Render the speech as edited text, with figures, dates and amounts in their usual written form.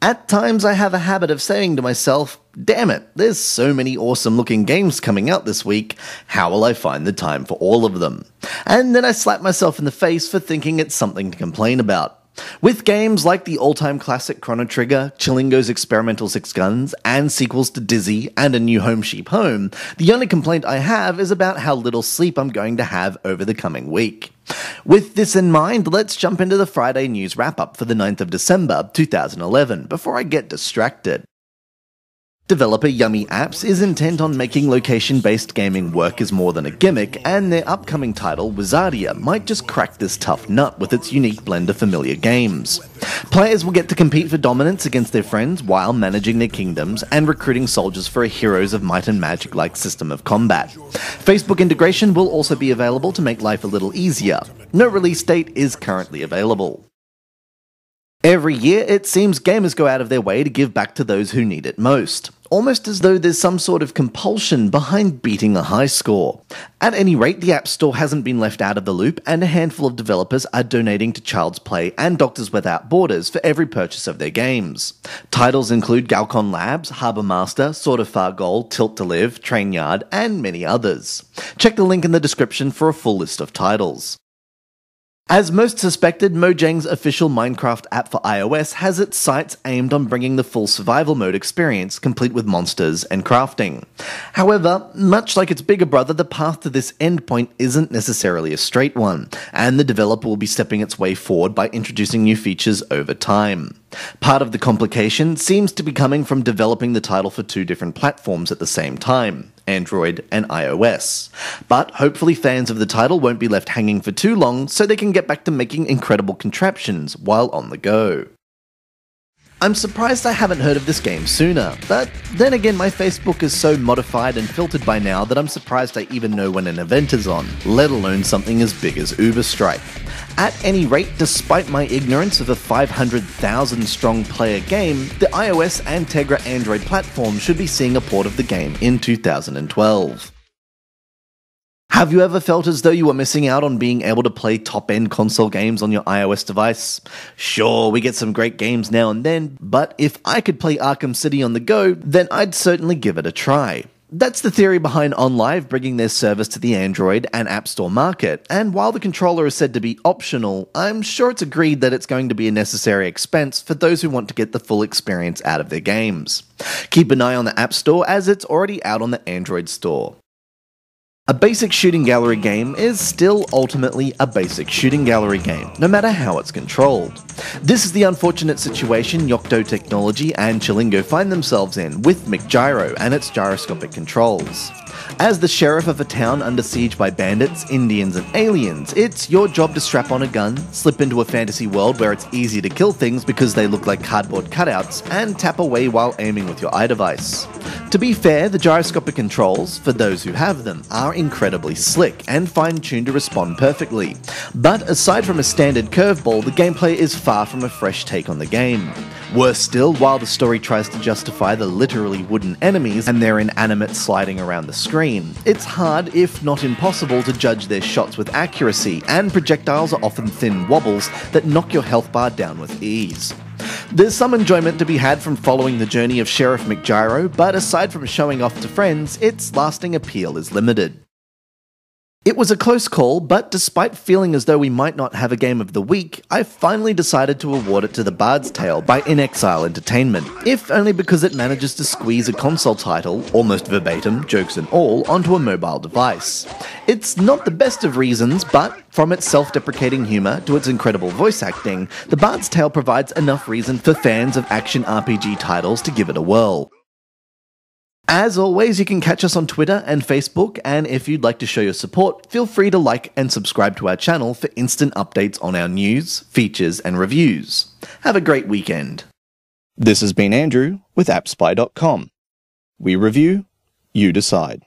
At times I have a habit of saying to myself, damn it, there's so many awesome looking games coming out this week, how will I find the time for all of them? And then I slap myself in the face for thinking it's something to complain about. With games like the all-time classic Chrono Trigger, Chillingo's Experimental Six Guns, and sequels to Dizzy and A New Home Sheep Home, the only complaint I have is about how little sleep I'm going to have over the coming week. With this in mind, let's jump into the Friday news wrap-up for the 9th of December 2011 before I get distracted. Developer Yummy Apps is intent on making location-based gaming work as more than a gimmick, and their upcoming title, Wizardia, might just crack this tough nut with its unique blend of familiar games. Players will get to compete for dominance against their friends while managing their kingdoms and recruiting soldiers for a Heroes of Might and Magic-like system of combat. Facebook integration will also be available to make life a little easier. No release date is currently available. Every year, it seems gamers go out of their way to give back to those who need it most, almost as though there's some sort of compulsion behind beating a high score. At any rate, the App Store hasn't been left out of the loop, and a handful of developers are donating to Child's Play and Doctors Without Borders for every purchase of their games. Titles include Galcon Labs, Harbour Master, Sword of Far Gold, Tilt to Live, Train Yard, and many others. Check the link in the description for a full list of titles. As most suspected, Mojang's official Minecraft app for iOS has its sights aimed on bringing the full survival mode experience, complete with monsters and crafting. However, much like its bigger brother, the path to this endpoint isn't necessarily a straight one, and the developer will be stepping its way forward by introducing new features over time. Part of the complication seems to be coming from developing the title for two different platforms at the same time, Android and iOS. But hopefully fans of the title won't be left hanging for too long so they can get back to making incredible contraptions while on the go. I'm surprised I haven't heard of this game sooner, but then again my Facebook is so modified and filtered by now that I'm surprised I even know when an event is on, let alone something as big as Uber Strike. At any rate, despite my ignorance of a 500,000 strong player game, the iOS and Tegra Android platform should be seeing a port of the game in 2012. Have you ever felt as though you were missing out on being able to play top-end console games on your iOS device? Sure, we get some great games now and then, but if I could play Arkham City on the go, then I'd certainly give it a try. That's the theory behind OnLive bringing their service to the Android and App Store market, and while the controller is said to be optional, I'm sure it's agreed that it's going to be a necessary expense for those who want to get the full experience out of their games. Keep an eye on the App Store as it's already out on the Android store. A basic shooting gallery game is still ultimately a basic shooting gallery game, no matter how it's controlled. This is the unfortunate situation Yocto Technology and Chillingo find themselves in with McGyro and its gyroscopic controls. As the sheriff of a town under siege by bandits, Indians, and aliens, it's your job to strap on a gun, slip into a fantasy world where it's easy to kill things because they look like cardboard cutouts, and tap away while aiming with your iDevice. To be fair, the gyroscopic controls, for those who have them, are incredibly slick and fine-tuned to respond perfectly. But aside from a standard curveball, the gameplay is far from a fresh take on the game. Worse still, while the story tries to justify the literally wooden enemies and their inanimate sliding around the screen, it's hard, if not impossible, to judge their shots with accuracy, and projectiles are often thin wobbles that knock your health bar down with ease. There's some enjoyment to be had from following the journey of Sheriff McGyro, but aside from showing off to friends, its lasting appeal is limited. It was a close call, but despite feeling as though we might not have a game of the week, I finally decided to award it to The Bard's Tale by In Exile Entertainment, if only because it manages to squeeze a console title, almost verbatim, jokes and all, onto a mobile device. It's not the best of reasons, but from its self-deprecating humour to its incredible voice acting, The Bard's Tale provides enough reason for fans of action RPG titles to give it a whirl. As always, you can catch us on Twitter and Facebook, and if you'd like to show your support, feel free to like and subscribe to our channel for instant updates on our news, features, and reviews. Have a great weekend. This has been Andrew with AppSpy.com. We review, you decide.